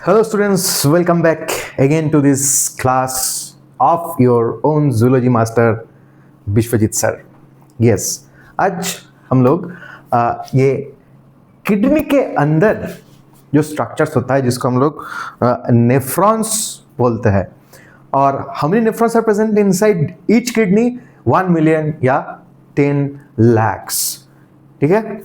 Hello students, welcome back again to this class of your own zoology master Vishwajeet sir. Yes, आज हम लोग ये kidney के अंदर जो स्ट्रक्चर्स होता है जिसको हम लोग नेफ्रॉन्स बोलते हैं और how many nephrons are present inside each kidney 1 million या 10 lakhs. ठीक है.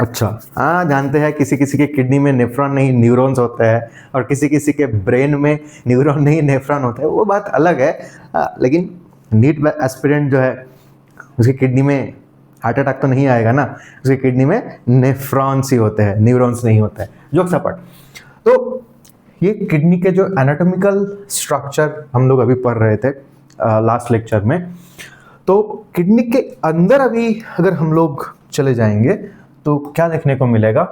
अच्छा, हाँ जानते हैं किसी किसी के किडनी में नेफ्रॉन नहीं न्यूरॉन्स होते हैं और किसी किसी के ब्रेन में न्यूरॉन नहीं नेफ्रॉन होता है, वो बात अलग है. लेकिन नीट एस्पिरेंट जो है उसकी किडनी में हार्ट अटैक तो नहीं आएगा ना, उसकी किडनी में नेफ्रॉन्स ही होते हैं, न्यूरॉन्स नहीं होते हैं. जोक्स अपार्ट, तो ये किडनी के जो एनाटॉमिकल स्ट्रक्चर हम लोग अभी पढ़ रहे थे लास्ट लेक्चर में. तो किडनी के अंदर अभी अगर हम लोग चले जाएंगे तो क्या देखने को मिलेगा,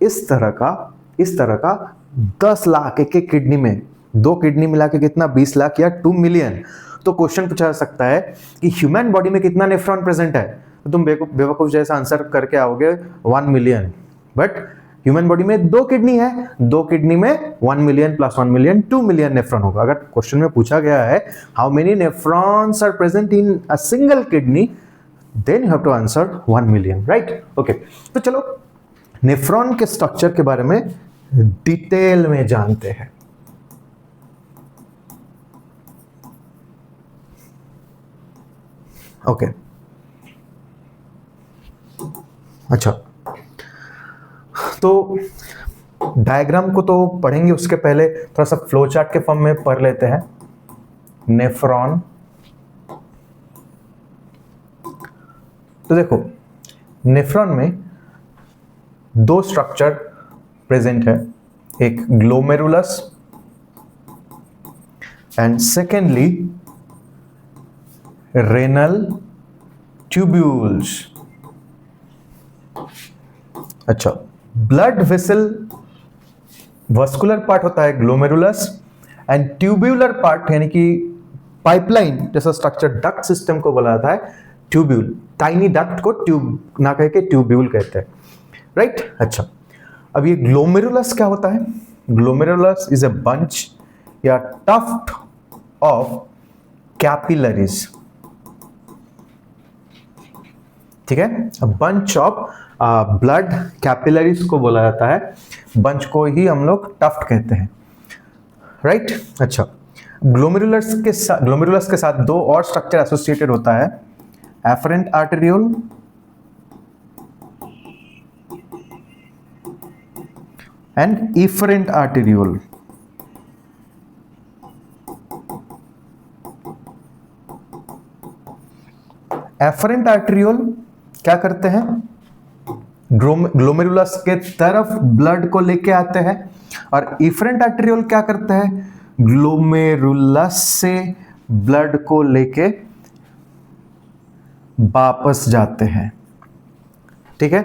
इस तरह का 10 लाख एक किडनी में, 2 किडनी मिला के कितना 20 लाख या 2 मिलियन. तो क्वेश्चन पूछा जा सकता है कि ह्यूमन बॉडी में कितना नेफ्रॉन प्रेजेंट है, तो तुम बेवकूफ जैसा आंसर करके आओगे 1 मिलियन. बट ह्यूमन बॉडी में 2 किडनी है, 2 किडनी में 1 million plus 1 million 2 million nephron होगा. अगर क्वेश्चन में पूछा गया है how many nephrons are present in a single kidney, then you have to answer 1 million, right? Okay. तो चलो नेफ्रॉन के स्ट्रक्चर के बारे में डिटेल में जानते हैं. ओके. अच्छा, तो डायग्राम को तो पढ़ेंगे, उसके पहले थोड़ा सा फ्लो चार्ट के फॉर्म में पढ़ लेते हैं. नेफ्रॉन, तो देखो नेफ्रॉन में 2 स्ट्रक्चर प्रेजेंट है, एक glomerulus and secondly renal tubules. अच्छा, ब्लड वेसल वस्कुलर पार्ट होता है ग्लोमेरुलस एंड ट्यूब्यूलर पार्ट यानी कि पाइपलाइन जैसा स्ट्रक्चर डक्ट सिस्टम को बोला जाता है ट्यूब्यूल. टाइनी डक्ट को ट्यूब ना कह के ट्यूब्यूल कहते हैं, राइट? अच्छा, अब ये ग्लोमेरुलस क्या होता है? ग्लोमेरुलस इज अ बंच या टफ्ट ऑफ कैपिलरीज. ठीक है, बंच ऑफ ब्लड कैपिलरीज को बोला जाता है, बंच को ही हम लोग टफ्ट कहते हैं, राइट? अच्छा, ग्लोमेरुलस के साथ 2 और स्ट्रक्चर एसोसिएटेड होता है, afferent arteriole and efferent arteriole. Afferent arteriole क्या करते हैं? ग्लोमेरुलस के तरफ ब्लड को लेके आते हैं और इफरेंट आर्टेरियोल क्या करते हैं? ग्लोमेरुलस से ब्लड को लेके वापस जाते हैं. ठीक है,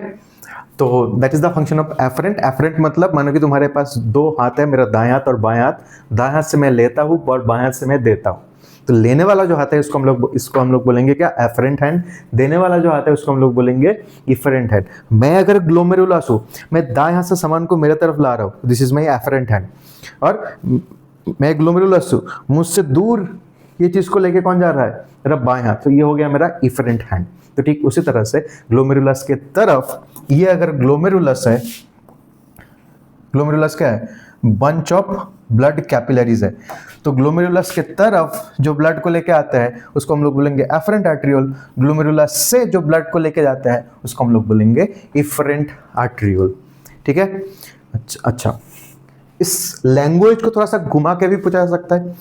तो that is the function of afferent. Afferent मतलब मानो कि तुम्हारे पास 2 हाथ है, मेरा दाएं हाथ और बाएं हाथ. दाएं हाथ से मैं लेता हूं और बाएं हाथ से मैं देता हूं. तो लेने वाला जो हाथ है इसको हम लोग बोलेंगे क्या? Afferent hand. देने वाला जो हाथ है उसको हम लोग बोलेंगे इफरेंट हैंड. मैं अगर ग्लोमेरुलस हूं, मैं दाएं हाथ से सामान को मेरे तरफ ला रहा हूं, this is my afferent hand. और मैं ग्लोमेरुलस हूं, मुझसे दूर ये चीज को लेके कौन जा रहा है? मेरा बाएं हाथ. तो ये हो गया मेरा इफरेंट हैंड. तो ठीक उसी तरह से ग्लोमेरुलस के तरफ, ये अगर ग्लोमेरुलस है, ग्लोमेरुलस क्या है? बंच ऑफ ब्लड कैपिलरीज है. तो ग्लोमेरुलस के तरफ जो ब्लड को लेके आता है उसको हम लोग बोलेंगे एफरेंट आर्टेरियोल. ग्लोमेरुलस से जो ब्लड को लेके जाता है उसको हम लोग बोलेंगे इफरेंट आर्टेरियोल. ठीक है. अच्छा, इस लैंग्वेज को थोड़ा सा घुमा के भी पूछा जा सकता है.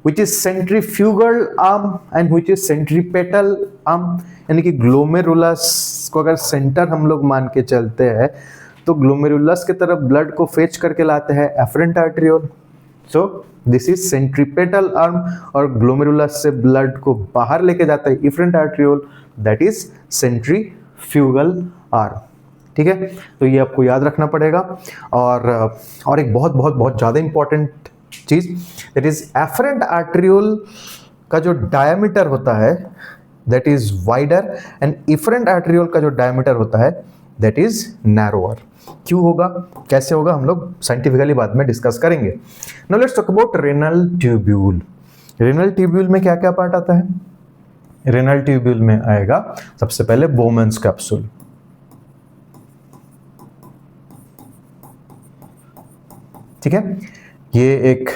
Which is centrifugal arm and which is centripetal arm. यानी कि ग्लोमेरुलस को अगर सेंटर हम लोग मान के चलते हैं तो ग्लोमेरुलस के तरफ ब्लड को फेच करके लाते हैं afferent arteriole. So this is centripetal arm और ग्लोमेरुलस से ब्लड को बाहर लेके जाता है efferent arteriole, that is centrifugal arm. ठीक है, तो ये आपको याद रखना पड़ेगा. और एक बहुत ज़्यादा इंपॉर्टेंट चीज, दैट इज एफरेंट आर्टेरियोल का जो डायमीटर होता है that is wider and efferent arteriole का जो diameter होता है that is narrower. क्यों होगा, कैसे होगा, हम लोग साइंटिफिकली बाद में डिस्कस करेंगे। Now let's talk about renal tubule. Renal tubule में क्या क्या पार्ट आता है? रेनल ट्यूब्यूल में आएगा सबसे पहले बोमेन्स कैप्सूल, ठीक है। ये एक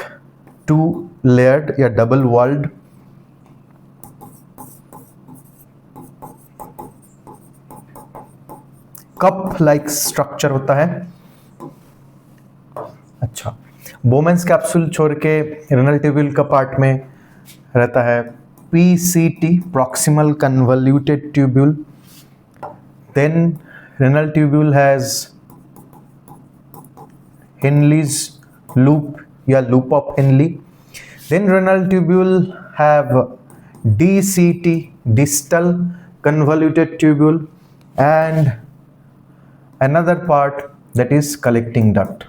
2 लेयर्ड या double walled cup like structure होता है। अच्छा, बोमेन्स कैप्सूल छोड़ के रेनल ट्यूब्यूल का पार्ट में रहता है PCT, proximal convoluted tubule. Then renal tubule has Henle's loop या loop of Henle. Then renal tubule have DCT, distal convoluted tubule, and another part that is collecting duct.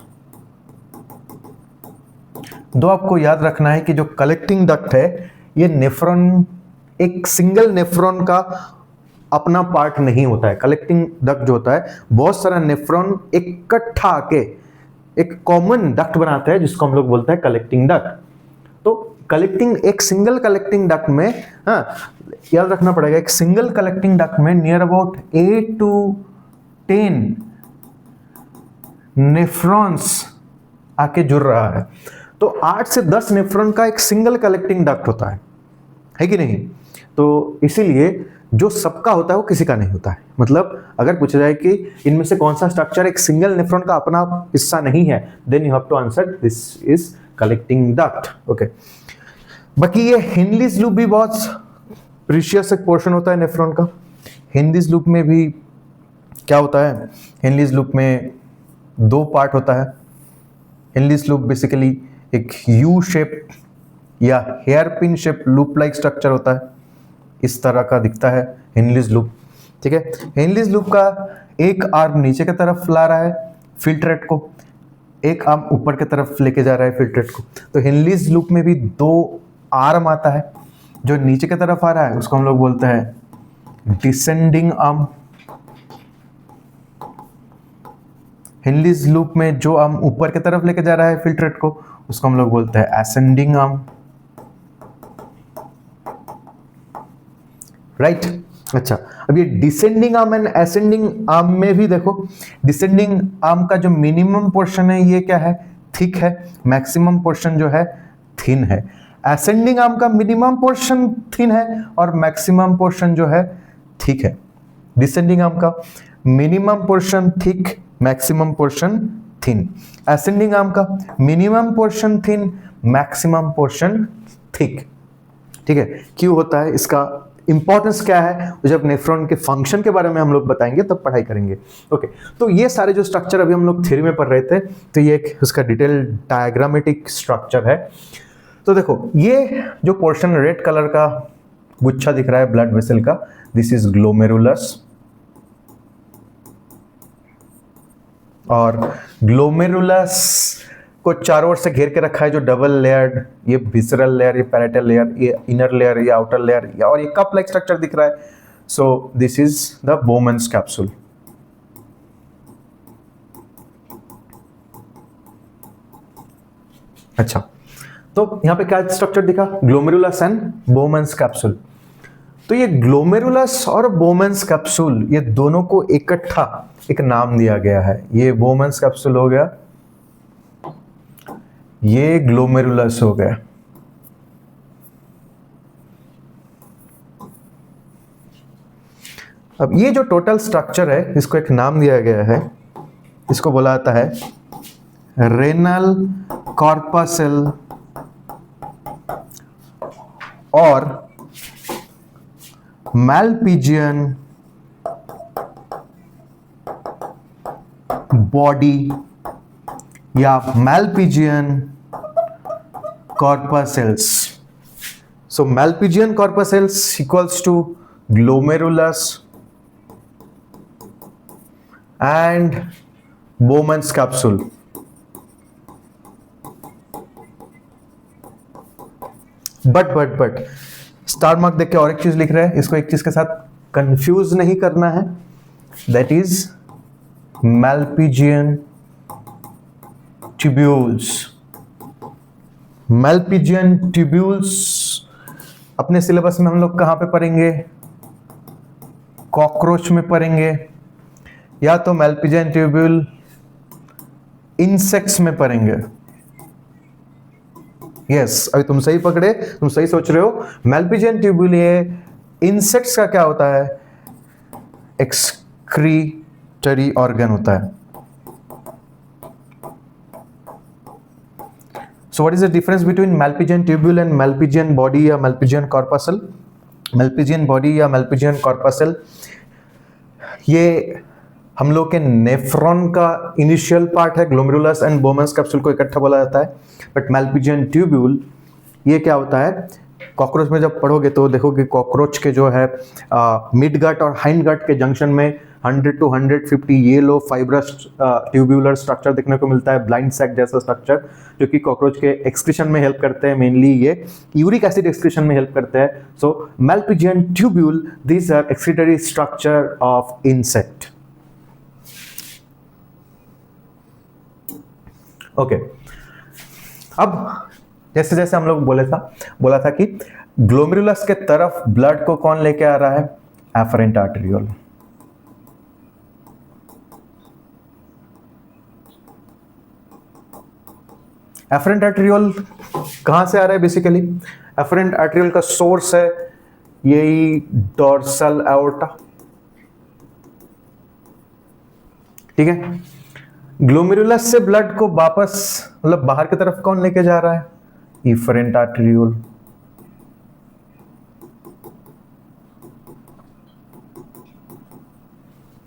दो आपको याद रखना है कि जो कलेक्टिंग डक्ट है ये नेफ्रॉन, एक सिंगल नेफ्रॉन का अपना पार्ट नहीं होता है। कलेक्टिंग डक्ट जो होता है बहुत सारा नेफ्रॉन इकट्ठा आके एक कॉमन डक्ट बनाता है जिसको हम लोग बोलते हैं कलेक्टिंग डक्ट। तो कलेक्टिंग, एक सिंगल कलेक्टिंग डक्ट में, हाँ याद रखना पड़ेगा, एक सिंगल कलेक्टिंग डक्ट में नियर अबाउट 8 to 10 नेफ्रॉन्स आके जुड़ रहा है। तो 8 से 10 नेफ्रॉन का एक सिंगल कलेक्टिंग डक्ट होता है कि नहीं? तो इसीलिए जो सबका होता है वो किसी का नहीं होता है। मतलब अगर पूछा जाए कि इनमें से कौन सा स्ट्रक्चर एक सिंगल नेफ्रॉन का अपना हिस्सा नहीं है, then you have to answer this is collecting duct. Okay, बाकी ये हेनलीज लूप भी बहुत प्रीशियस एक पोर्शन होता है नेफ्रॉन का। हेनलीज लूप में भी क्या होता है? हेनलीज लूप में 2 पार्ट होता है। हेनलीज लूप बेसिकली एक यू शेप या hair pin shape loop like structure होता है, इस तरह का दिखता है हेनलीज लूप, ठीक है। हेनलीज लूप का एक आर्म नीचे की तरफ ला रहा है फिल्ट्रेट को, एक आर्म ऊपर की तरफ लेके जा रहा है फिल्ट्रेट को। तो हेनलीज लूप में भी 2 आर्म आता है। जो नीचे की तरफ आ रहा है उसको हम लोग बोलते हैं डिसेंडिंग आर्म। हेनलीज लूप में जो आर्म ऊपर की तरफ लेके जा रहा है फिल्ट्रेट को उसको हम लोग बोलते हैं असेंडिंग आर्म, राइट। अच्छा, अब ये descending arm and ascending arm में भी देखो, डिसेंडिंग आर्म का जो मिनिमम पोर्शन है ये क्या है? थिक है। मैक्सिमम पोर्शन जो है थिन है। असेंडिंग आर्म का मिनिमम पोर्शन थिन है और मैक्सिमम पोर्शन जो है थिक है। डिसेंडिंग आर्म का minimum portion thick, maximum portion thin. Ascending arm का minimum portion thin, maximum portion thick, ठीक है। क्यों होता है, इसका इंपॉर्टेंस क्या है, जब नेफ्रॉन के फंक्शन के बारे में हम लोग बताएंगे तब पढ़ाई करेंगे। ओके, तो ये सारे जो स्ट्रक्चर अभी हम लोग थ्योरी में पढ़ रहे थे, तो ये एक उसका डिटेल डायग्रामेटिक स्ट्रक्चर है। तो देखो, ये जो पोर्शन रेड कलर का गुच्छा दिख रहा है ब्लड वेसल का, दिस इज ग्लोमेरुलस। और ग्लोमेरुलस को चारों ओर से घेर के रखा है जो डबल लेयर्ड, ये विसरल लेयर, ये पैरेटल लेयर, ये इनर लेयर, ये आउटर लेयर, और ये कप लाइक स्ट्रक्चर दिख रहा है। सो this is the Bowman's capsule. अच्छा, तो यहां पे क्या स्ट्रक्चर दिखा? Glomerulus and Bowman's capsule. तो ये ग्लोमेरुलस और बोमेन्स कैप्सूल, ये दोनों को इकट्ठा एक नाम दिया गया है। ये बोमेन्स कैप्सूल हो गया, ये ग्लोमेरुलस हो गया। अब ये जो टोटल स्ट्रक्चर है इसको एक नाम दिया गया है, इसको बोला जाता है रेनल कॉर्पसेल और मैलपिजियन बॉडी या मैलपिजियन corpuscles. So Malpighian corpuscles equals to glomerulus and Bowman's capsule. But star mark देख के और एक चीज लिख रहे हैं, इसको एक चीज के साथ कंफ्यूज नहीं करना है, दैट इज मैल्पिजियन ट्यूब्यूल्स। मैल्पिजियन ट्यूब्यूल्स अपने सिलेबस में हम लोग कहां पे पढ़ेंगे? कॉकरोच में पढ़ेंगे, या तो मैल्पिजियन ट्यूब्यूल इंसेक्ट्स में पढ़ेंगे। यस, अभी तुम सही पकड़े, तुम सही सोच रहे हो। मैल्पिजियन ट्यूब्यूल ये इंसेक्ट्स का क्या होता है? एक्सक्रीटरी ऑर्गन होता है। So what is the difference between Malpighian tubule and Malpighian body या Malpighian corpuscle? Malpighian body या Malpighian corpuscle ये हम लोग के नेफ्रॉन का इनिशियल पार्ट है। ग्लोमेरुलस एंड बोमेंस कैप्सूल को इकट्ठा बोला जाता है। बट Malpighian tubule ये क्या होता है? कॉकरोच में जब पढ़ोगे तो देखोगे कॉकरोच के जो है मिड गट और हाइंड गट के जंक्शन में 100 to 150 yellow fibrous tubular structure देखने को मिलता है, ब्लाइंड सैक जैसा स्ट्रक्चर, जो कि कॉकरोच के एक्सक्रीशन में हेल्प करते हैं। मेनली ये यूरिक एसिड एक्सक्रीशन में हेल्प करते हैं। So Malpighian tubule, these are excretory structure of insect. Okay, अब जैसे जैसे हम लोग बोला था कि ग्लोमेरुलस के तरफ ब्लड को कौन लेके आ रहा है? Afferent arteriole. एफरेंट आर्टेरियोल कहां से आ रहा है? बेसिकली एफरेंट आर्टेरियोल का सोर्स है यही डोर्सल एओर्टा। ठीक है, ग्लोमेरुलस से ब्लड को वापस मतलब बाहर की तरफ कौन लेके जा रहा है? Efferent arteriole.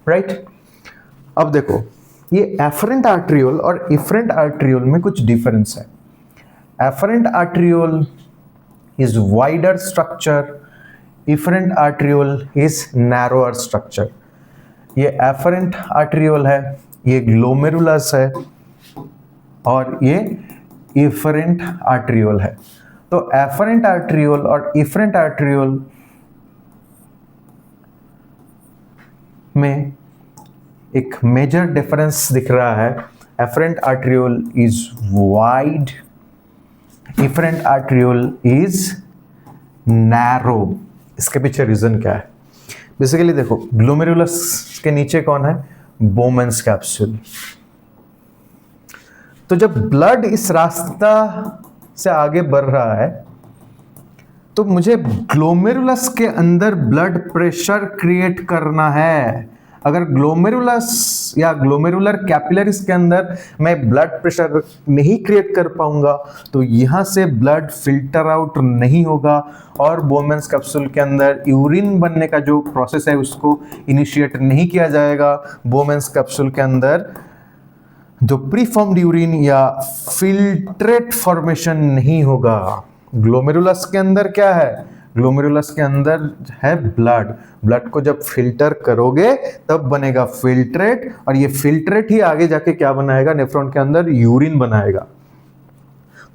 राइट, अब देखो ये एफरेंट आर्टेरियोल और इफरेंट आर्टेरियोल में कुछ डिफरेंस है। Afferent arteriole is wider structure, efferent arteriole is narrower structure. ये एफरेंट आर्टेरियोल है, ये ग्लोमेरुलस है, और ये इफरेंट आर्टेरियोल है। तो एफरेंट आर्टेरियोल और इफरेंट आर्टेरियोल में एक मेजर डिफरेंस दिख रहा है। Afferent arteriole is wide, efferent arteriole is narrow. इसके पीछे रीजन क्या है? बेसिकली देखो, ग्लोमेरुलस के नीचे कौन है? बोमेंस कैप्सूल। तो जब ब्लड इस रास्ता से आगे बढ़ रहा है तो मुझे ग्लोमेरुलस के अंदर ब्लड प्रेशर क्रिएट करना है। अगर ग्लोमेरुलस या ग्लोमेरुलर कैपिलरीज के अंदर मैं ब्लड प्रेशर नहीं क्रिएट कर पाऊंगा तो यहां से ब्लड फिल्टर आउट नहीं होगा और बोमेंस कैप्सूल के अंदर यूरिन बनने का जो प्रोसेस है उसको इनिशिएट नहीं किया जाएगा। बोमेंस कैप्सूल के अंदर जो प्रीफॉर्म्ड यूरिन या फिल्ट्रेट फॉर्मेशन नहीं होगा। ग्लोमेरुलस के अंदर क्या है? ग्लोमेरुलस के अंदर है ब्लड। ब्लड को जब फिल्टर करोगे तब बनेगा फिल्ट्रेट, और ये फिल्ट्रेट ही आगे जाके क्या बनाएगा? नेफ्रॉन के अंदर यूरिन बनाएगा।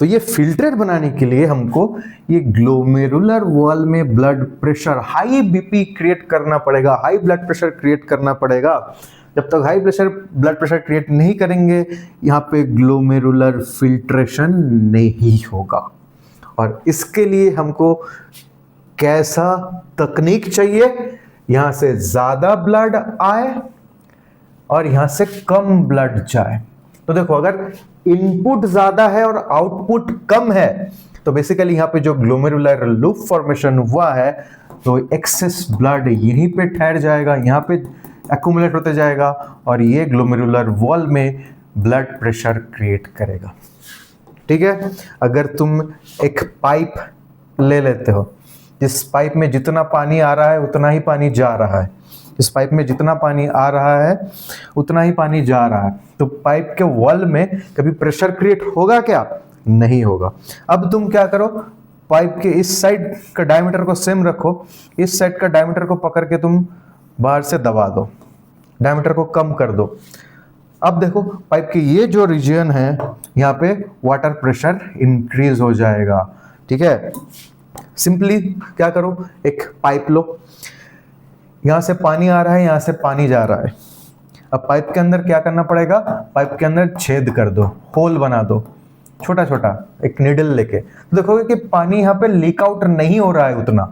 तो ये फिल्ट्रेट बनाने के लिए हमको ये ग्लोमेरुलर वॉल में blood pressure, high BP create करना पड़ेगा, हाई ब्लड प्रेशर क्रिएट करना पड़ेगा। जब तक हाई ब्लड प्रेशर क्रिएट नहीं करेंगे यहाँ पे ग्लोमेरुलर फिल्ट्रेशन नहीं होगा। और इसके लिए हमको कैसा तकनीक चाहिए? यहां से ज्यादा ब्लड आए और यहां से कम ब्लड जाए। तो देखो, अगर इनपुट ज्यादा है और आउटपुट कम है तो बेसिकली यहां पे जो ग्लोमेरुलर लूप फॉर्मेशन हुआ है तो एक्सेस ब्लड यहीं पे ठहर जाएगा, यहां पे एक्यूमुलेट होते जाएगा और ये ग्लोमेरुलर वॉल में ब्लड प्रेशर क्रिएट करेगा। ठीक है, अगर तुम एक पाइप ले लेते हो, इस पाइप में जितना पानी आ रहा है उतना ही पानी जा रहा है, इस पाइप में जितना पानी आ रहा है उतना ही पानी जा रहा है, तो पाइप के वॉल में कभी प्रेशर क्रिएट होगा क्या? नहीं होगा। अब तुम क्या करो, पाइप के इस साइड का डायमीटर को सेम रखो, इस साइड का डायमीटर को पकड़ के तुम बाहर से दबा दो, डायमीटर को कम कर दो। अब देखो, पाइप के ये जो रीजन है यहाँ पे वाटर प्रेशर इंक्रीज हो जाएगा। ठीक है, सिंपली क्या करो, एक पाइप लो, यहां से पानी आ रहा है, यहां से पानी जा रहा है। अब पाइप के अंदर क्या करना पड़ेगा, पाइप के अंदर छेद कर दो, होल बना दो छोटा छोटा एक निडल लेके, तो देखोगे कि पानी यहाँ पे लीक आउट नहीं हो रहा है उतना,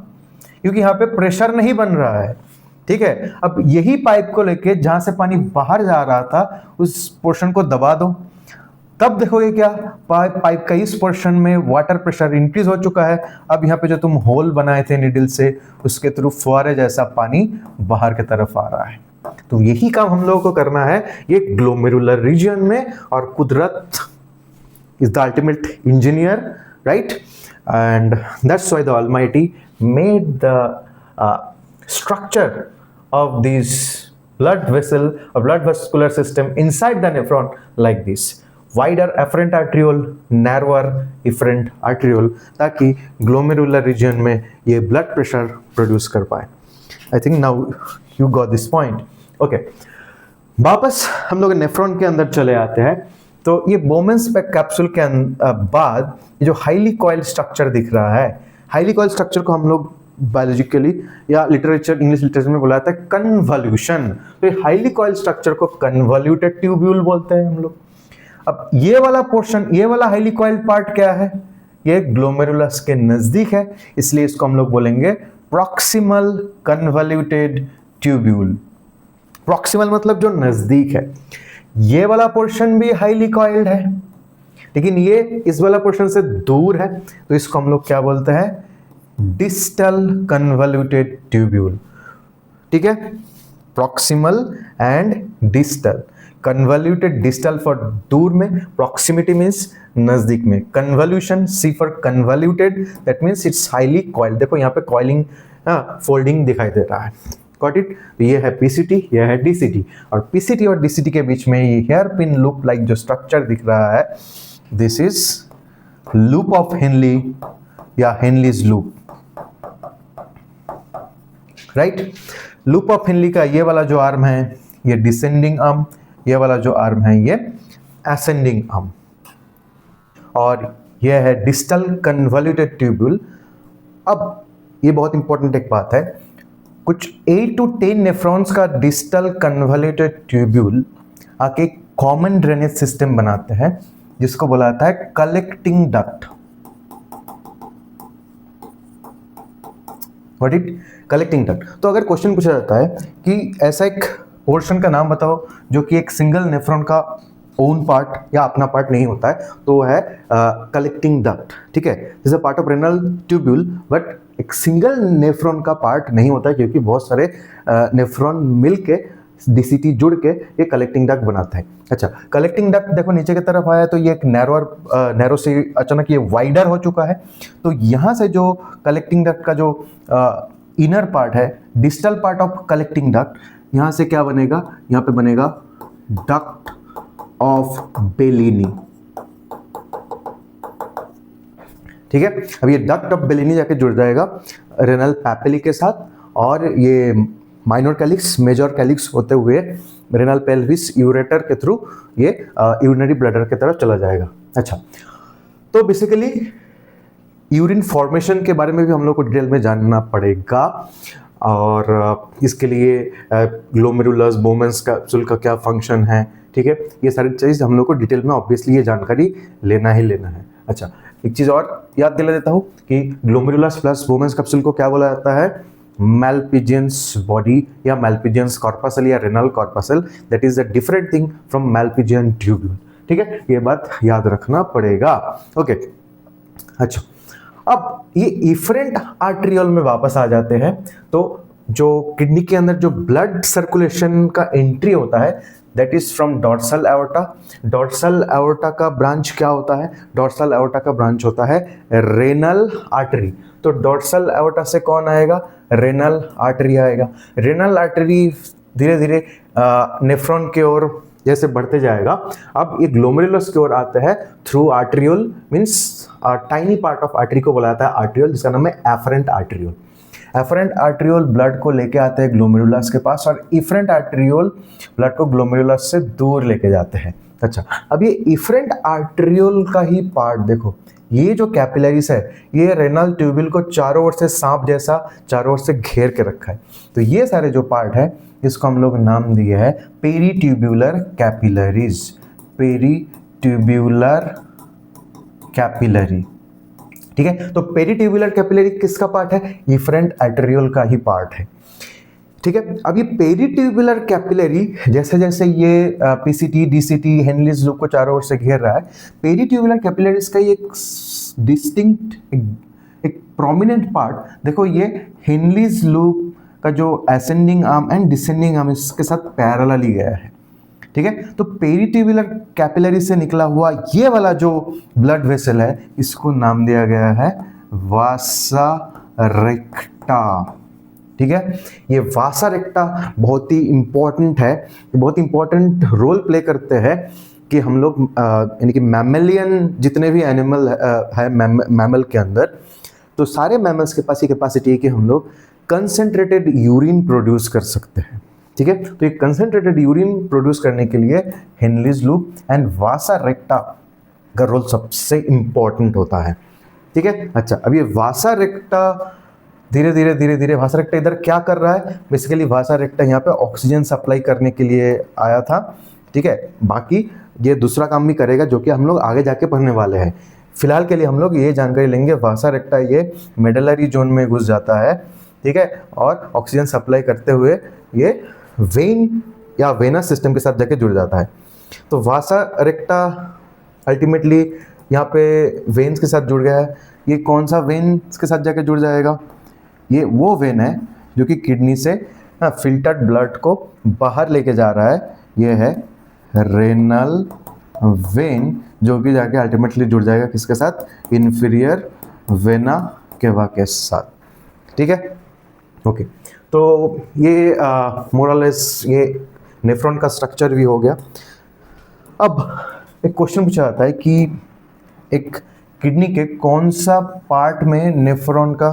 क्योंकि यहाँ पे प्रेशर नहीं बन रहा है। ठीक है, अब यही पाइप को लेके जहां से पानी बाहर जा रहा था उस पोर्शन को दबा दो, तब देखोगे क्या, पाइप का इस पोर्शन में वाटर प्रेशर इंक्रीज हो चुका है। अब यहाँ पे जो तुम होल बनाए थे निडल से, उसके थ्रू फुहारे जैसा पानी बाहर की तरफ आ रहा है। तो यही काम हम लोगों को करना है ये ग्लोमेरुलर रीजन में, और कुदरत is the ultimate engineer, right? And that's why the Almighty made the structure of this blood vessel or blood vascular system inside the nephron like this: wider afferent arteriole, narrower efferent arteriole, ताकि glomerular region में ये blood pressure produce कर पाए। I think now you got this point. Okay, वापस हम लोग nephron के अंदर चले आते हैं। तो ये बोमेंस कैप्सूल के बाद ये जो हाईली कॉइल्ड स्ट्रक्चर दिख रहा है, हाईली कॉइल्ड स्ट्रक्चर को हम लोग बायोलॉजिकली या लिटरेचर, इंग्लिश लिटरेचर में बुलाते हैं कन्वॉल्यूशन। तो ये हाईली कॉइल्ड स्ट्रक्चर को कन्वॉल्यूटेड ट्यूब्यूल बोलते हैं हम लोग। अब ये वाला पोर्शन, ये वाला हाईली कॉइल्ड पार्ट क्या है, ये ग्लोमेरुलस के नजदीक है, इसलिए इसको हम लोग बोलेंगे प्रॉक्सिमल कन्वॉल्यूटेड ट्यूब्यूल। प्रॉक्सिमल मतलब जो नजदीक है। ये वाला पोर्शन भी हाईली कॉइल्ड है, लेकिन ये इस वाला पोर्शन से दूर है, तो इसको हम लोग क्या बोलते हैं, डिस्टल कन्वॉल्यूटेड ट्यूब्यूल। ठीक है, proximal and distal. Convoluted distal for दूर में, प्रॉक्सिमिटी मीन्स नजदीक में, convolution C for convoluted, that means it's highly coiled. देखो यहाँ पे कॉइलिंग, फोल्डिंग दिखाई दे रहा है। Got it? ये है पीसीटी, ये है डीसीटी, और पीसीटी और डीसीटी के बीच में ये हेयर पिन लूप लाइक जो स्ट्रक्चर दिख रहा है, this is loop of Henle या Henle's loop, right? Loop of Henle का ये वाला जो आर्म है ये डिसेंडिंग आर्म, ये वाला जो आर्म है ये असेंडिंग आर्म, और ये है डिस्टल कन्वॉल्यूटेड ट्यूब्यूल। अब ये बहुत इंपॉर्टेंट एक बात है, कुछ 8 to 10 नेफ्रॉन्स का डिस्टल कन्वॉल्यूटेड ट्यूब्यूल आके कॉमन ड्रेनेज सिस्टम बनाते हैं, जिसको बोला जाता है collecting duct. What it? Collecting duct. तो अगर क्वेश्चन पूछा जाता है कि ऐसा एक पोर्शन का नाम बताओ जो कि एक सिंगल नेफ्रॉन का ओन पार्ट या अपना पार्ट नहीं होता है, तो वो है कलेक्टिंग डक्ट। ठीक है, this is a part of renal tubule, but एक सिंगल नेफ्रॉन का पार्ट नहीं होता है, क्योंकि बहुत सारे नेफ्रॉन मिलके डीसीटी जुड़ के ये कलेक्टिंग डक्ट बनाता है। अच्छा, कलेक्टिंग डक्ट देखो नीचे की तरफ आया तो ये एक नैरो से अचानक ये वाइडर हो चुका है। तो यहाँ से जो कलेक्टिंग डक्ट का जो इनर पार्ट है, distal part of collecting duct, यहाँ से क्या बनेगा, यहाँ पे बनेगा डक्ट ऑफ बेलिनी। ठीक है, अब ये डक्ट ऑफ बेलिनी जाके जुड़ जाएगा रेनल पैपिली के साथ, और ये माइनर कैलिक्स मेजर कैलिक्स होते हुए रेनल पेल्विस यूरेटर के थ्रू ये यूरिनरी ब्लैडर की तरफ चला जाएगा। अच्छा, तो बेसिकली यूरिन फॉर्मेशन के बारे में भी हम लोग को डिटेल में जानना पड़ेगा, और इसके लिए ग्लोमेरुलस बोमेंस कैप्सूल का क्या फंक्शन है। ठीक है, ये सारी चीज़ हम लोग को डिटेल में ऑब्वियसली ये जानकारी लेना ही लेना है। अच्छा, एक चीज़ और याद दिला देता हूँ कि ग्लोमेरुलस प्लस बोमेंस कैप्सूल को क्या बोला जाता है, मैल्पिजियंस बॉडी या मैल्पिजियंस कॉर्पसल या renal corpuscle, that is a different thing from Malpighian tubule. ठीक है, ये बात याद रखना पड़ेगा। ओके, अच्छा, अब ये इफरेंट आर्टेरियल में वापस आ जाते हैं। तो जो किडनी के अंदर जो ब्लड सर्कुलेशन का एंट्री होता है, that is from dorsal aorta. Dorsal aorta का ब्रांच क्या होता है, डॉर्सल एओर्टा का ब्रांच होता है रेनल आर्टरी। तो डॉर्सल एओर्टा से कौन आएगा, रेनल आर्टरी आएगा। रेनल आर्टरी धीरे धीरे नेफ्रॉन की ओर जैसे बढ़ते जाएगा, अब ये ग्लोमेरुलस की ओर आते हैं through arteriole, means tiny part of artery को बुलाया जाता है आर्टेरियोल, जिसका नाम है afferent arteriole. Afferent arteriole blood को लेके आते हैं ग्लोमेरुलस के पास, और इफरेंट आर्टेरियोल ब्लड को ग्लोमेरुलस से दूर लेके जाते हैं। अच्छा, अब ये इफरेंट आर्टेरियोल का ही पार्ट देखो, ये जो कैपिलरीज है ये रेनल ट्यूब्यूल को चारों ओर से सांप जैसा चारों ओर से घेर के रखा है। तो ये सारे जो पार्ट है इसको हम लोग नाम दिए है पेरीट्यूब्यूलर कैपिलरीज, पेरीट्यूब्यूलर कैपिलरी। ठीक है, तो पेरीट्यूब्यूलर कैपिलरी किसका पार्ट है? इफरेंट आर्टेरियोल का ही पार्ट है। ठीक है, अब ये पेरीट्यूब्यूलर कैपिलरी जैसे जैसे ये पीसीटी डीसीटी हेनलीज लूप को चारों ओर से घेर रहा है, पेरीट्यूब्यूलर कैपिलरीज का एक डिस्टिंक्ट एक प्रोमिनेंट पार्ट देखो, ये हेनलीज लूप का जो ascending arm and descending arm इसके साथ पैरेलली गया है। ठीक है, तो पेरीट्यूब्यूलर कैपिलरी से निकला हुआ ये वाला जो ब्लड वेसल है इसको नाम दिया गया है वासा रेक्टा। ठीक है, ये वासा रेक्टा बहुत ही इंपॉर्टेंट है, बहुत इंपॉर्टेंट रोल प्ले करते हैं कि हम लोग यानी कि मैमलियन जितने भी एनिमल है मैमल के अंदर, तो सारे मैमल्स के पास ये कैपेसिटी है कि हम लोग कंसंट्रेटेड यूरिन प्रोड्यूस कर सकते हैं। ठीक है, तो ये कंसंट्रेटेड यूरिन प्रोड्यूस करने के लिए हेनलीज लूप एंड वासा रेक्टा का रोल सबसे इंपॉर्टेंट होता है। ठीक है, अच्छा, अब ये वासा रेक्टा धीरे धीरे वासा रेक्टा इधर क्या कर रहा है? बेसिकली वासा रेक्टा यहाँ पे ऑक्सीजन सप्लाई करने के लिए आया था। ठीक है, बाकी ये दूसरा काम भी करेगा जो कि हम लोग आगे जाके पढ़ने वाले हैं। फिलहाल के लिए हम लोग ये जानकारी लेंगे, वासा रेक्टा ये मेडलरी जोन में घुस जाता है। ठीक है, और ऑक्सीजन सप्लाई करते हुए ये वेन या वेनस सिस्टम के साथ जाके जुड़ जाता है। तो वासा रेक्टा अल्टीमेटली यहाँ पे वेन्स के साथ जुड़ गया है। ये कौन सा वेन्स के साथ जाके जुड़ जाएगा? ये वो वेन है जो कि किडनी से फिल्टर्ड ब्लड को बाहर लेके जा रहा है। ये है रेनल वेन जो कि जाके अल्टीमेटली जुड़ जाएगा किसके साथ? इन्फीरियर वेना केवा के साथ। ठीक है, ओके, तो ये मोरलेस ये नेफ्रॉन का स्ट्रक्चर भी हो गया। अब एक क्वेश्चन पूछा जाता है कि एक किडनी के कौन सा पार्ट में नेफ्रॉन का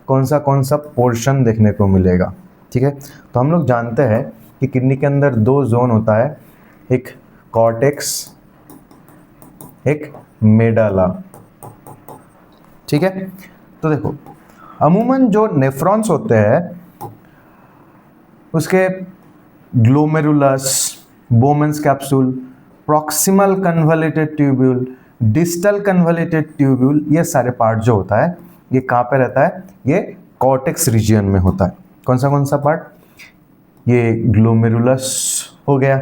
कौन सा पोर्शन देखने को मिलेगा। ठीक है, तो हम लोग जानते हैं कि किडनी के अंदर दो जोन होता है, एक कॉर्टेक्स, एक मेडाला। ठीक है, तो देखो अमूमन जो नेफ्रॉन्स होते हैं उसके glomerulus, बोमेंस capsule, proximal convoluted tubule, distal convoluted tubule, ये सारे पार्ट जो होता है ये कहाँ पे रहता है? ये कॉर्टेक्स रीजन में होता है। कौन सा पार्ट? ये ग्लोमेरुलस हो गया,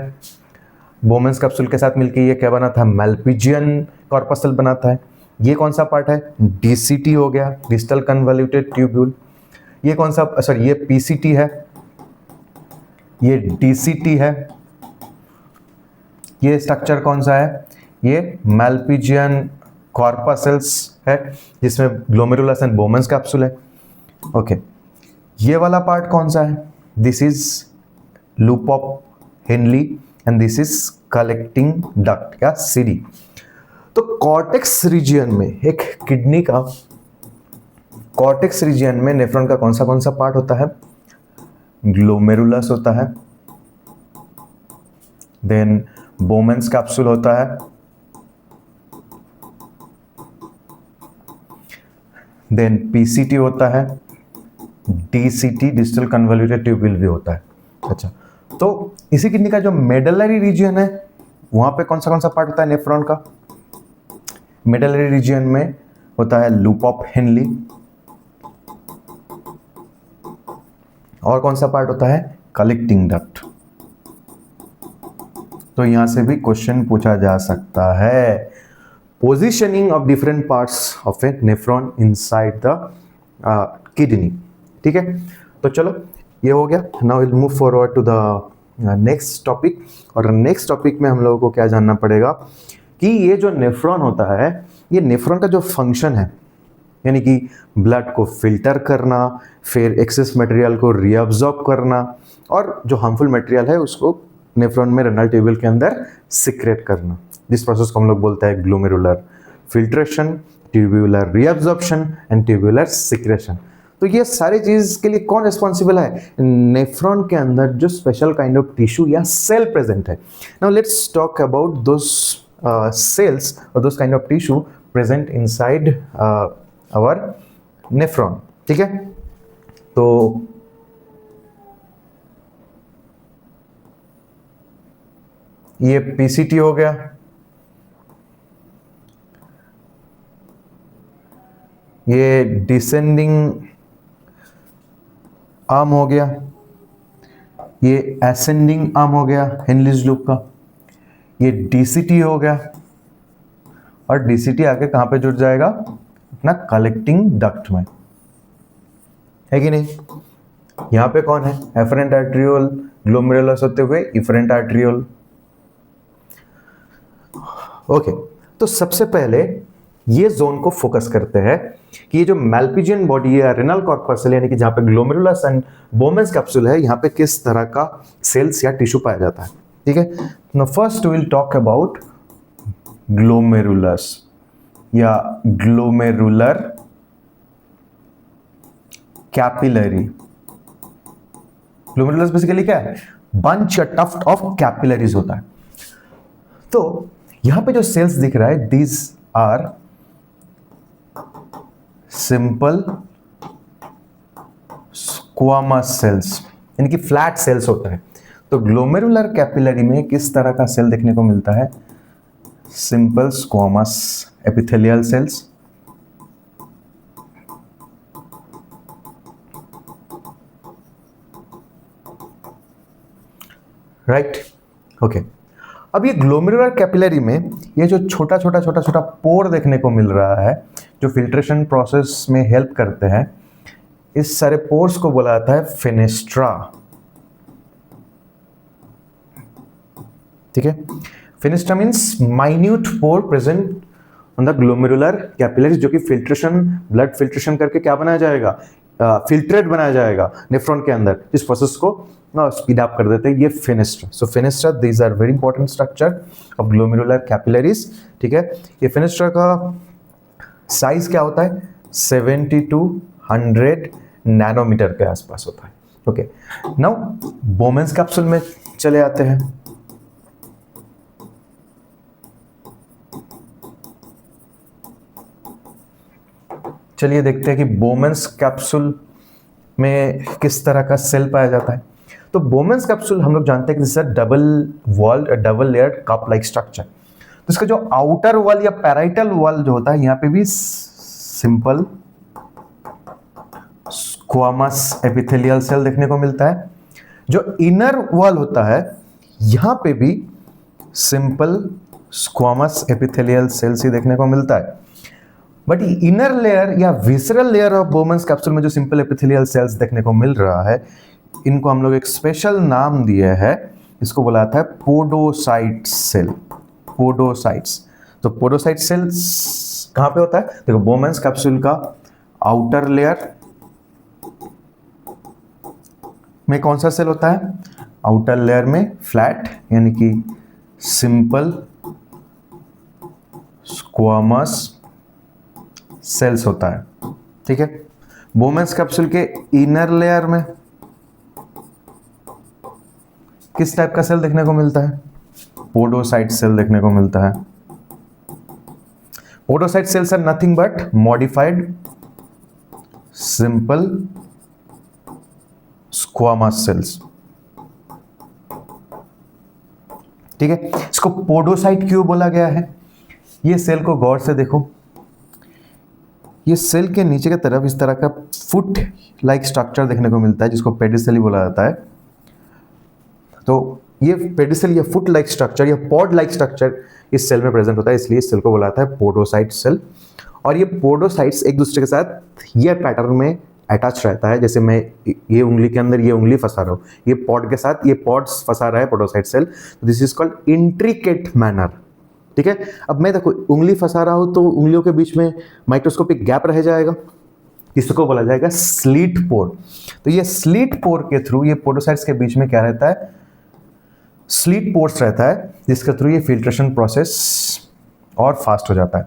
बोमेंस कैप्सूल के साथ मिलकर ये क्या बना था? मैल्पिजियन कॉर्पसल बनाता है। ये कौन सा पार्ट है? डीसीटी हो गया, डिस्टल कन्वोल्यूटेड ट्यूब्यूल। ये कौन सा, सॉरी ये पीसीटी है, ये डीसीटी है। ये स्ट्रक्चर कौन सा है? ये मैल्पिजियन कॉर्पसल्स है जिसमें ग्लोमेरुलस एंड बोमेंस कैप्सूल है। ओके, ये वाला पार्ट कौन सा है? This is loop of Henley and this is collecting duct या सीडी। तो कॉर्टेक्स रीजियन में एक किडनी का कॉर्टेक्स रीजियन में नेफ्रॉन का कौन सा पार्ट होता है? ग्लोमेरुलस होता है, देन बोमेंस कैप्सूल होता है, देन पीसीटी होता है, डीसीटी डिस्टल कन्वोल्यूटेड ट्यूब्यूल भी होता है। अच्छा, तो इसी किडनी का जो मेडलरी रीजन है वहां पे कौन सा पार्ट होता है नेफ्रॉन का? मेडलरी रीजन में होता है लूप ऑफ हेनली। और कौन सा पार्ट होता है? Collecting duct. तो यहां से भी क्वेश्चन पूछा जा सकता है, positioning of different parts of a nephron inside the kidney. ठीक है, तो चलो ये हो गया। Now will move forward to the next topic. और नेक्स्ट टॉपिक में हम लोगों को क्या जानना पड़ेगा कि ये जो नेफ्रॉन होता है, ये नेफ्रॉन का जो फंक्शन है, यानी कि ब्लड को फिल्टर करना, फिर एक्सेस मटेरियल को रीअब्जॉर्ब करना, और जो हार्मफुल मटेरियल है उसको नेफ्रॉन में रेनल ट्यूब्यूल के अंदर सिक्रेट करना। जिस प्रोसेस को हम लोग बोलते हैं glomerular filtration, tubular reabsorption and tubular secretion. तो ये सारी चीज के लिए कौन रिस्पॉन्सिबल है? नेफ्रॉन के अंदर जो स्पेशल काइंड ऑफ टिश्यू या सेल प्रेजेंट है. Now let's talk about those cells और those kind of tissue present inside our nephron. ठीक है, तो ये पीसीटी हो गया, ये डिसेंडिंग आर्म हो गया, ये एसेंडिंग आर्म हो गया हेनलीज लूप का, ये डीसीटी हो गया, और डीसीटी आके कहां पे जुड़ जाएगा? अपना कलेक्टिंग डक्ट में, है कि नहीं? यहां पे कौन है? एफरेंट आर्ट्रियोल ग्लोमेरुलस होते हुए इफरेंट आर्ट्रियोल. ओके, तो सबसे पहले ये जोन को फोकस करते हैं कि ये जो मैल्पिजियन बॉडी है, रेनल कॉर्पस्कल, यानी कि जहां पे ग्लोमेरुलस एंड बोमेन्स कैप्सूल है, यहां पे किस तरह का सेल्स या टिश्यू पाया जाता है. ठीक है, now first we will talk about glomerulus या ग्लोमेरुलर कैपिलरी. ग्लोमेरुलस बेसिकली क्या है? बंच या टफ्ट ऑफ कैपिलरीज होता है. तो यहां पे जो सेल्स दिख रहा है, these are simple squamous cells, यानी कि फ्लैट सेल्स होता है. तो ग्लोमेरुलर कैपिलरी में किस तरह का सेल देखने को मिलता है? Simple squamous epithelial cells. Right, okay. अब ये ग्लोमेरुलर कैपिलरी में ये जो छोटा छोटा पोर देखने को मिल रहा है, जो फिल्ट्रेशन प्रोसेस में हेल्प करते हैं, इस सारे पोर्स को बोला जाता है फेनेस्ट्रा. ठीक है, fenestra means minute pore present on the glomerular capillary, जो कि फिल्ट्रेशन, ब्लड फिल्ट्रेशन करके क्या बनाया जाएगा? फिल्ट्रेट बनाया जाएगा नेफ्रॉन के अंदर. इस प्रोसेस को स्पीड अप कर देते हैं ये fenestra. So fenestra, these are very important structure of glomerular capillaries. ठीक है, ये फेनेस्ट्रा का साइज क्या होता है? 70 to 100 नैनोमीटर के आसपास होता है. ओके, नाउ बोमेन्स कैप्सूल में चले आते हैं. चलिए देखते हैं कि बोमेन्स कैप्सूल में किस तरह का सेल पाया जाता है. तो बोमेन्स कैप्सूल हम लोग जानते हैं कि this is a double walled, double layered cup like structure. तो इसका जो आउटर वॉल या पैराइटल वॉल जो होता है, यहां पे भी सिंपल स्क्वामस एपिथेलियल सेल देखने को मिलता है. जो इनर वॉल होता है, यहां पे भी सिंपल स्क्वामस एपिथेलियल सेल्स ही देखने को मिलता है. बट इनर लेयर या visceral layer of Bowman's capsule में जो सिंपल एपिथेलियल सेल्स देखने को मिल रहा है, इनको हम लोग एक स्पेशल नाम दिया है. इसको बोला जाता है पोडोसाइट सेल. पोडोसाइट्स. तो पोडोसाइट सेल्स कहां पे होता है? देखो, बोमेन्स कैप्सूल का आउटर लेयर में कौन सा सेल होता है? आउटर लेयर में फ्लैट, यानी कि सिंपल स्क्वामस सेल्स होता है. ठीक है, बोमेन्स कैप्सूल के इनर लेयर में किस टाइप का सेल देखने को मिलता है? पोडोसाइट सेल देखने को मिलता है. Podocyte cells are nothing but modified simple squamous cells. ठीक है, इसको पोडोसाइट क्यों बोला गया है? ये सेल को गौर से देखो. ये सेल के नीचे की तरफ इस तरह का फुट लाइक स्ट्रक्चर देखने को मिलता है, जिसको पेडिसेल ही बोला जाता है. तो ये पेडिसेल या फुट लाइक स्ट्रक्चर या पॉड लाइक स्ट्रक्चर इस सेल में प्रेजेंट होता है, इसलिए इस सेल को बोला जाता है पोडोसाइट सेल. और ये पोडोसाइट्स एक दूसरे के साथ ये पैटर्न में अटैच रहता है. जैसे मैं ये उंगली के अंदर ये उंगली फंसा रहा हूँ, ये पॉड के साथ ये पॉड्स फंसा रहा है podocyte cell. This is called intricate manner. ठीक है, अब मैं देखो उंगली फंसा रहा हूं, तो उंगलियों के बीच में माइक्रोस्कोपिक गैप रह जाएगा, इसको बोला जाएगा स्लिट पोर. तो ये स्लिट पोर के थ्रू ये पोडोसाइट्स के बीच में क्या रहता है? स्लिट पोर्स रहता है, जिसके थ्रू ये फिल्ट्रेशन प्रोसेस और फास्ट हो जाता है.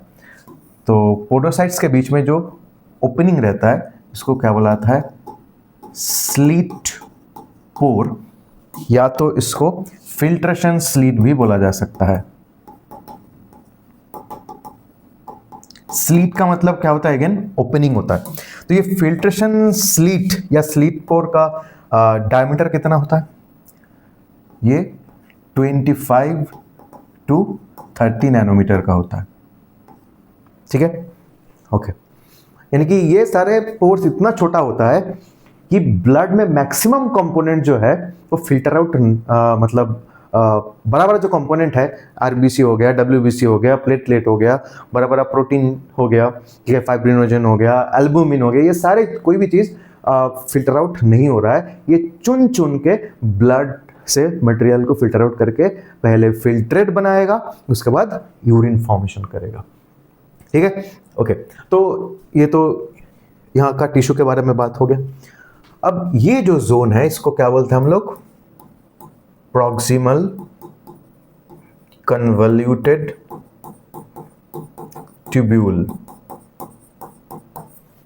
तो पोडोसाइट्स के बीच में जो ओपनिंग रहता है, इसको क्या बुलाता है, स्लीट पोर, या तो इसको फिल्ट्रेशन स्लीट भी बोला जा सकता है। स्लीट का मतलब क्या होता है, अगेन ओपनिंग होता है। तो ये फिल्ट्रेशन स्लीट या स्लीट पोर का डायमीटर कितना होता है, ये 25 to 30 नैनोमीटर का होता है। ठीक है, ओके। यानी कि ये सारे पोर्स इतना छोटा होता है कि ब्लड में मैक्सिमम कंपोनेंट जो है वो फिल्टर आउट, मतलब बड़ा बड़ा जो कंपोनेंट है, आरबीसी हो गया, डब्ल्यूबीसी हो गया, प्लेटलेट हो गया, बड़ा बड़ा प्रोटीन हो गया, ठीक है, फाइब्रिनोजन हो गया, एल्बुमिन हो गया, ये सारे कोई भी चीज़ फिल्टर आउट नहीं हो रहा है। ये चुन चुन के ब्लड से मटेरियल को फिल्टर आउट करके पहले फिल्ट्रेट बनाएगा, उसके बाद यूरिन फॉर्मेशन करेगा। ठीक है, ओके। तो ये तो यहाँ का टिश्यू के बारे में बात हो गया। अब ये जो जोन है इसको क्या बोलते हैं हम लोग, प्रॉक्सिमल कन्वल्यूटेड ट्यूब्यूल,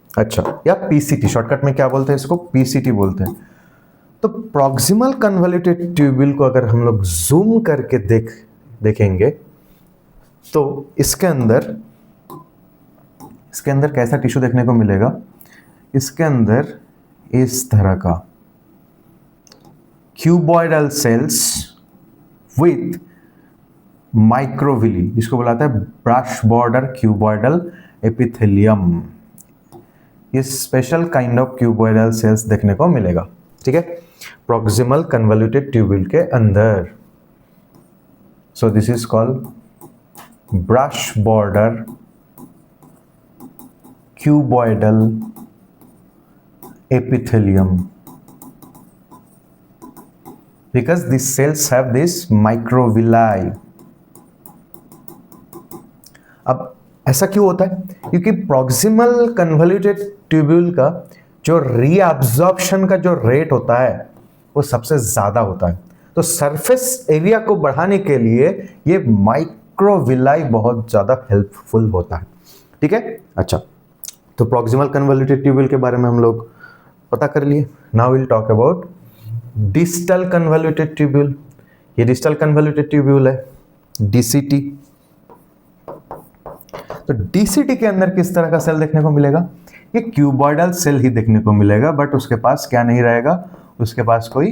अच्छा, या पीसीटी, शॉर्टकट में क्या बोलते हैं इसको, पीसीटी बोलते हैं। तो प्रॉक्सिमल कन्वल्यूटेड ट्यूब्यूल को अगर हम लोग जूम करके देखेंगे तो इसके अंदर कैसा टिश्यू देखने को मिलेगा, इसके अंदर इस तरह का क्यूबॉइडल सेल्स विथ माइक्रोविली, जिसको बुलाता है ब्रश बॉर्डर क्यूबॉइडल एपिथेलियम। ये special kind of cuboidal cells देखने को मिलेगा। ठीक है, प्रॉक्सिमल कन्वल्यूटेड ट्यूब्यूल के अंदर। सो this is called brush border cuboidal epithelium because these cells have this microvilli। अब ऐसा क्यों होता है, क्योंकि प्रॉक्सिमल कन्वल्यूटेड ट्यूब्यूल का जो रीअब्जॉर्प्शन का जो रेट होता है वो सबसे ज्यादा होता है। तो सरफेस एरिया को बढ़ाने के लिए ये माइक्रोविलाई बहुत ज्यादा हेल्पफुल होता है। ठीक है, अच्छा, तो प्रॉक्सिमल कन्वल्यूटेड ट्यूब्यूल के बारे में हम लोग पता कर लिए। Now will talk about distal convoluted tubule. ये डिस्टल कन्वल्यूटेड ट्यूब्यूल है, डीसीटी। तो डीसीटी के अंदर किस तरह का सेल देखने को मिलेगा, ये क्यूबॉइडल सेल ही देखने को मिलेगा, बट उसके पास क्या नहीं रहेगा, उसके पास कोई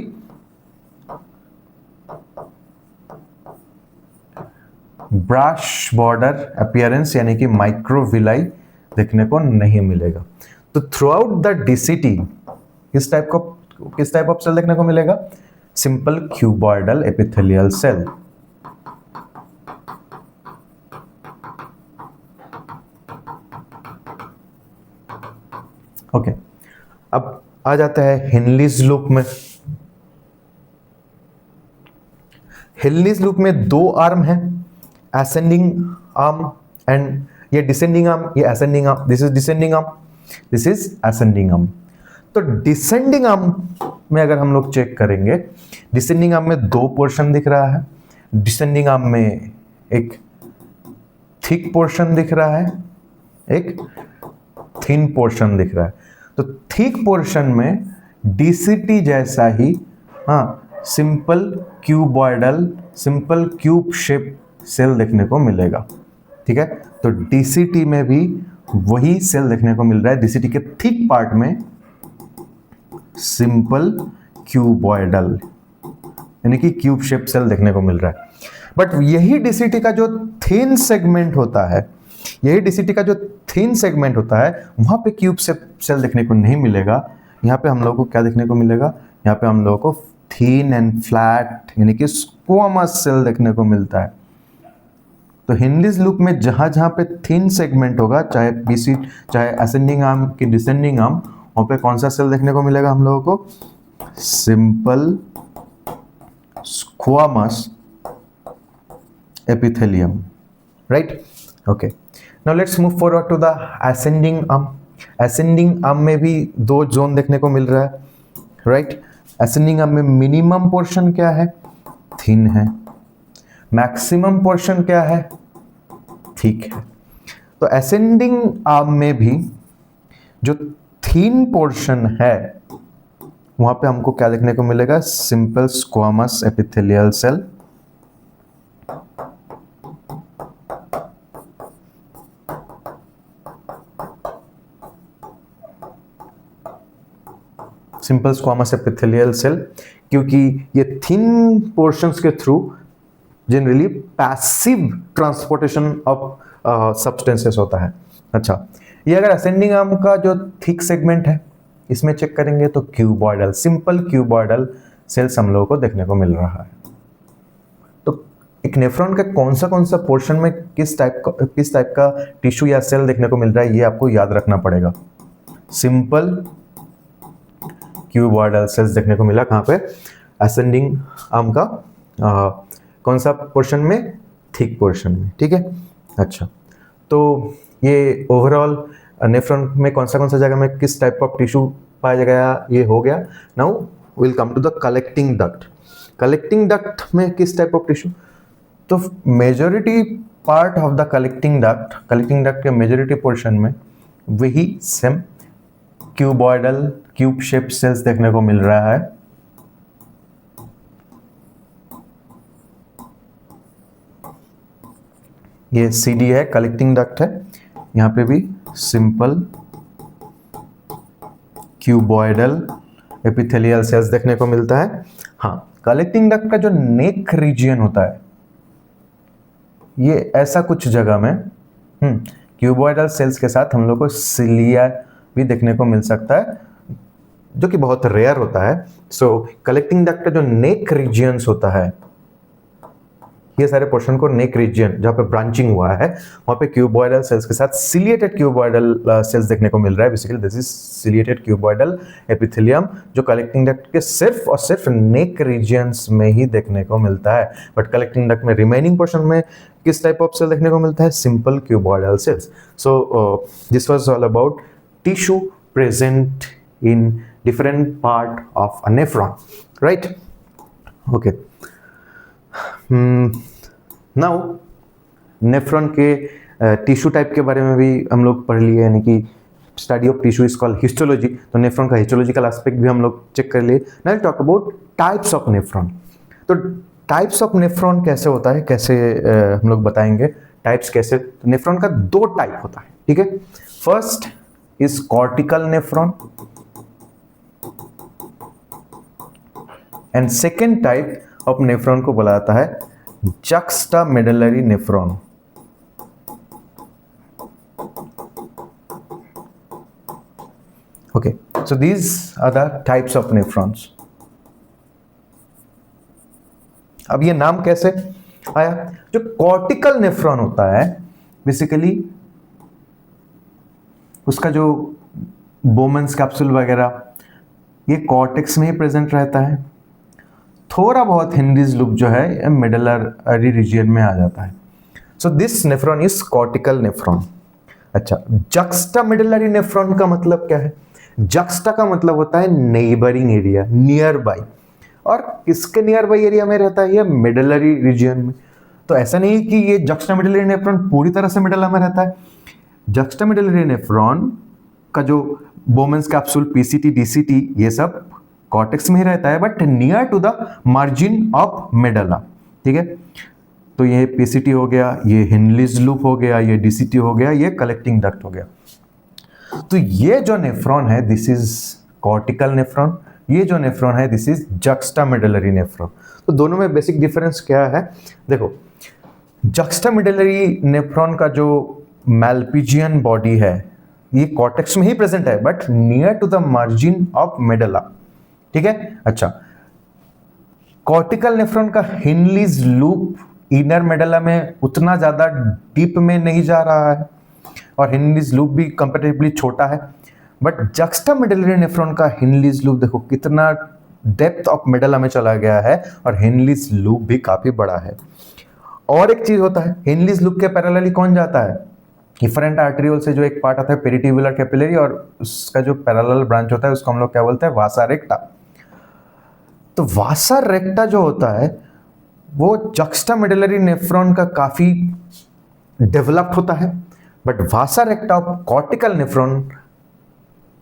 ब्रश बॉर्डर अपीयरेंस यानी कि माइक्रोविलाई देखने को नहीं मिलेगा। तो थ्रू आउट द डीसीटी किस टाइप ऑफ सेल देखने को मिलेगा, simple cuboidal epithelial cell. Okay, अब आ जाता है हेनलीज लूप में। हेनलीज लूप में दो आर्म है, असेंडिंग आर्म एंड ये डिसेंडिंग आर्म, ये ascending arm, this is descending arm, this is ascending arm. तो डिसेंडिंग आर्म में अगर हम लोग चेक करेंगे, डिसेंडिंग आर्म में दो पोर्शन दिख रहा है। डिसेंडिंग आर्म में एक थिक पोर्शन दिख रहा है, एक थिन पोर्शन दिख रहा है। तो थिक पोर्शन में डीसीटी जैसा ही simple cuboidal, simple cube shape cell देखने को मिलेगा। ठीक है, तो डीसीटी में भी वही सेल देखने को मिल रहा है। डीसीटी के थिक पार्ट में सिंपल क्यूबॉइडल यानी कि क्यूब शेप सेल देखने को मिल रहा है। बट यही डीसीटी का जो थिन सेगमेंट होता है, वहां पे क्यूब सेल देखने को नहीं मिलेगा। यहाँ पे हम लोगों को क्या देखने को मिलेगा, यहाँ पे हम लोगों को थिन एंड फ्लैट यानी कि स्क्वामस सेल देखने को मिलता है। तो हेनलीज लूप में जहां पे थिन सेगमेंट होगा, चाहे असेंडिंग आर्म की डिसेंडिंग आर्म, वहां पे कौन सा सेल देखने को मिलेगा हम लोगों को, simple squamous epithelium, right. Okay, now let's move forward to the ascending arm. Ascending arm में भी दो जोन देखने को मिल रहा है, राइट। असेंडिंग आर्म में मिनिमम पोर्शन क्या है, थिन है, मैक्सिमम पोर्शन क्या है, थिक है। तो असेंडिंग आर्म में भी जो थिन पोर्शन है वहां पे हमको क्या देखने को मिलेगा, simple squamous epithelial cell. Simple squamous epithelial cell, क्योंकि ये थिन पोर्शंस के थ्रू generally passive transportation of substances होता है। अच्छा, ये अगर असेंडिंग आर्म का जो थिक सेगमेंट है इसमें चेक करेंगे तो क्यूबॉइडल, सिंपल क्यूबॉइडल सेल्स हम लोगों को देखने को मिल रहा है। तो एक नेफ्रॉन का कौन सा पोर्शन में किस टाइप का टिश्यू या सेल देखने को मिल रहा है, ये आपको याद रखना पड़ेगा। सिंपल क्यूबॉइडल सेल्स देखने को मिला कहाँ पे, असेंडिंग आर्म का कौन सा पोर्शन में, थिक पोर्शन में, ठीक है। अच्छा, तो ये ओवरऑल नेफ्रॉन में कौन सा जगह में किस टाइप ऑफ टिश्यू पाया गया, ये हो गया। Now will come to the collecting duct. Collecting duct में किस टाइप ऑफ टिश्यू, तो majority part of the collecting duct के मेजॉरिटी पोर्शन में वही same cuboidal cube shape cells देखने को मिल रहा है। ये CD है, कलेक्टिंग डक्ट है, यहाँ पे भी सिंपल क्यूबॉइडल एपिथेलियल सेल्स देखने को मिलता है। हाँ, कलेक्टिंग डक्ट का जो नेक रीजियन होता है ये ऐसा कुछ जगह में क्यूबॉइडल सेल्स के साथ हम लोग को सिलिया भी देखने को मिल सकता है, जो कि बहुत रेयर होता है। सो कलेक्टिंग डक्ट का जो नेक रीजियंस होता है, ये सारे पोर्शन को नेक रीजियन जहाँ पे ब्रांचिंग हुआ है वहाँ पे क्यूबॉइडल सेल्स के साथ सिलिएटेड क्यूबॉइडल सेल्स देखने को मिल रहा है। Basically this is ciliated cuboidal epithelium, जो कलेक्टिंग डक्ट के सिर्फ और सिर्फ नेक रीजियंस में ही देखने को मिलता है। बट कलेक्टिंग डक्ट में रिमेनिंग पोर्शन में किस टाइप ऑफ सेल देखने को मिलता है, simple cuboidal cells. So this was all about tissue present in different part of a nephron, right? Okay, now nephron के टिश्यू टाइप के बारे में भी हम लोग पढ़ लिए, यानी कि study of tissue is called histology. तो नेफ्रॉन का हिस्टोलॉजिकल एस्पेक्ट भी हम लोग चेक कर लिए। Now talk about types of nephron. तो टाइप्स ऑफ नेफ्रॉन कैसे होता है, कैसे हम लोग बताएंगे टाइप्स कैसे। तो नेफ्रॉन का दो टाइप होता है, ठीक है। First is cortical nephron and second type of nephron को बोला जाता है juxtamedullary nephron. Okay, so these are the types of nephrons. अब ये नाम कैसे आया? जो कॉर्टिकल नेफ्रॉन होता है बेसिकली उसका जो बोमेंस कैप्सूल वगैरह ये कॉर्टेक्स में ही प्रेजेंट रहता है। थोड़ा बहुत हेनरीज लूप जो है मेडुलरी रीजियन में आ जाता है। So this nephron is cortical nephron. अच्छा, जक्स्टामेडुलरी नेफ्रॉन का मतलब क्या है? जक्स्टा का मतलब होता है नेबरिंग एरिया, नियर बाई, और किसके नियर बाई एरिया में रहता है? ये मेडुलरी रीजियन में। तो ऐसा नहीं कि ये जक्स्टामेडुलरी नेफ्रॉन पूरी तरह से मेडुला में रहता है। जक्स्टामेडुलरी नेफ्रॉन का जो बोमेंस कैप्सूल, पीसीटी, डीसीटी, ये सब कॉर्टेक्स में ही रहता है, but near to the margin of medulla, ठीक है। तो ये पीसीटी हो गया, ये हिनलीज लूप हो गया, ये डीसीटी हो गया, ये कलेक्टिंग डक्ट हो गया। तो ये जो नेफ्रॉन है दिस इज कॉर्टिकल नेफ्रॉन, ये जो नेफ्रॉन है दिस इज जक्स्टामेडुलरी नेफ्रॉन। तो दोनों में बेसिक डिफरेंस क्या है? देखो, जक्स्टामेडुलरी नेफ्रॉन का जो मैल्पिजियन बॉडी है ये कॉर्टेक्स में ही प्रेजेंट है, but near to the margin of medulla, ठीक है। अच्छा, कॉर्टिकल नेफ्रॉन का हिनलीज लूप इनर मेडुला में उतना ज्यादा डीप में नहीं जा रहा है और हिनलीज लूप भी कंपैरेटिवली छोटा है। बट जक्स्टामेडुलरी नेफ्रॉन का हिनलीज लूप देखो कितना डेप्थ ऑफ मेडुला में चला गया है और हिनलीज लूप भी काफी बड़ा है। और एक चीज होता है, हिनलीज लूप के पैरेलली कौन जाता है? इफरेंट आर्टेरियोल से जो एक पार्ट आता है पेरिट्यूबुलर कैपिलरी, और उसका जो पैरेलल ब्रांच होता है उसको हम लोग क्या बोलते हैं? वासा रेक्टा। तो वासा रेक्टा जो होता है वो जक्स्टामेडुलरी नेफ्रॉन का काफी डेवलप्ड होता है, but Vasa रेक्टा of cortical nephron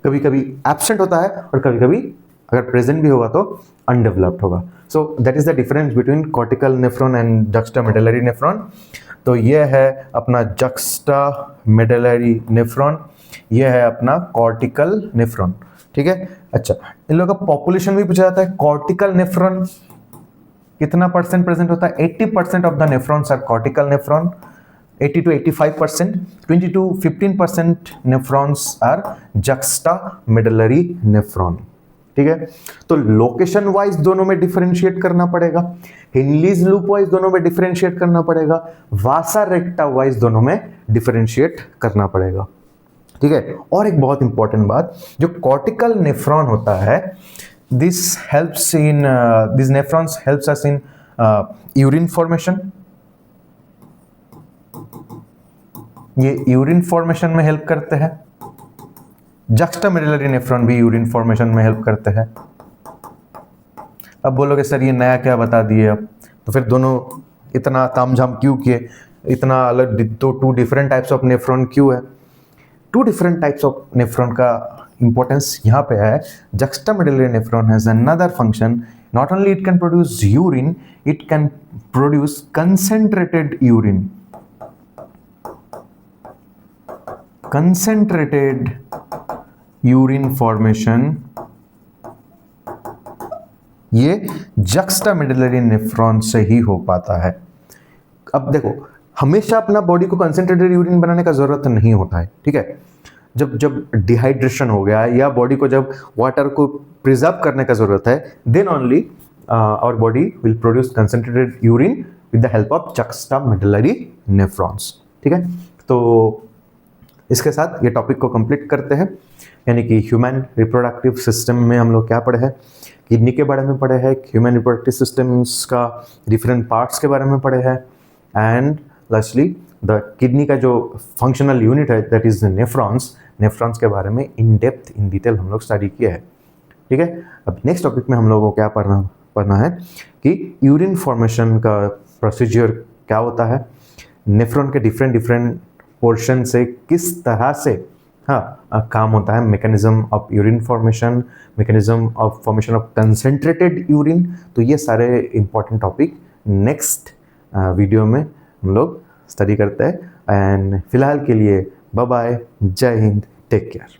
कभी कभी एब्सेंट होता है और कभी कभी अगर प्रेजेंट भी होगा तो अनडेवलप्ड होगा. So that is the difference between cortical nephron and juxtamedullary nephron. तो ये है अपना जक्स्टामेडुलरी नेफ्रॉन, ये है अपना कॉर्टिकल नेफ्रॉन. ठीक है. अच्छा, इन लोगों का पॉपुलेशन भी पूछा जाता है. कॉर्टिकल नेफ्रॉन कितना परसेंट प्रेजेंट होता है? 80% of the nephrons are cortical nephron. 80 to 85%. 20 to 15% nephrons are juxtamedullary nephron. ठीक है. तो लोकेशन वाइज दोनों में डिफरेंशिएट करना पड़ेगा, हिनलीज लूप वाइज दोनों में डिफरेंशिएट करना पड़ेगा, वासा रेक्टा वाइज दोनों में डिफरेंशिएट करना पड़ेगा. ठीक है. और एक बहुत इंपॉर्टेंट बात, जो कॉर्टिकल नेफ्रॉन होता है, this helps in this nephrons helps us in urine formation. ये यूरिन फॉर्मेशन में हेल्प करते हैं. जक्स्टामेडुलरी नेफ्रॉन भी यूरिन फॉर्मेशन में हेल्प करते हैं. अब बोलोगे सर ये नया क्या बता दिए अब, तो फिर दोनों इतना तामझाम क्यों किए, इतना अलग two different types of nephron क्यों है? Two different types of nephron का इंपॉर्टेंस यहाँ पे है. Juxtamedullary nephron has another function. Not only it can produce urine, it can produce concentrated urine. Concentrated urine formation ये जक्स्टामेडुलरी नेफ्रॉन से ही हो पाता है. अब देखो, हमेशा अपना बॉडी को कंसेंट्रेटेड यूरिन बनाने का जरूरत नहीं होता है. ठीक है. जब डिहाइड्रेशन हो गया या बॉडी को जब वाटर को प्रिजर्व करने का जरूरत है, then only our body will produce concentrated urine with the help of juxtamedullary nephrons. ठीक है. तो इसके साथ ये टॉपिक को कंप्लीट करते हैं. यानी कि ह्यूमन रिप्रोडक्टिव सिस्टम में हम लोग क्या पढ़े हैं? किडनी के बारे में पढ़े हैं, ह्यूमन रिप्रोडक्टिव सिस्टम्स का डिफरेंट पार्ट्स के बारे में पढ़े हैं, एंड लास्टली द किडनी का जो फंक्शनल यूनिट है दैट इज नेफ्रॉन्स के बारे में इन डेप्थ इन डिटेल हम लोग स्टडी किए हैं. ठीक है. अब नेक्स्ट टॉपिक में हम लोगों को क्या पढ़ना है कि यूरिन फॉर्मेशन का प्रोसीजर क्या होता है, नेफ्रॉन के डिफरेंट पोर्शन से किस तरह से काम होता है, mechanism of urine formation, mechanism of formation of concentrated urine. तो ये सारे इंपॉर्टेंट टॉपिक नेक्स्ट वीडियो में हम लोग स्टडी करते हैं. एंड फिलहाल के लिए बाय बाय, जय हिंद, टेक केयर.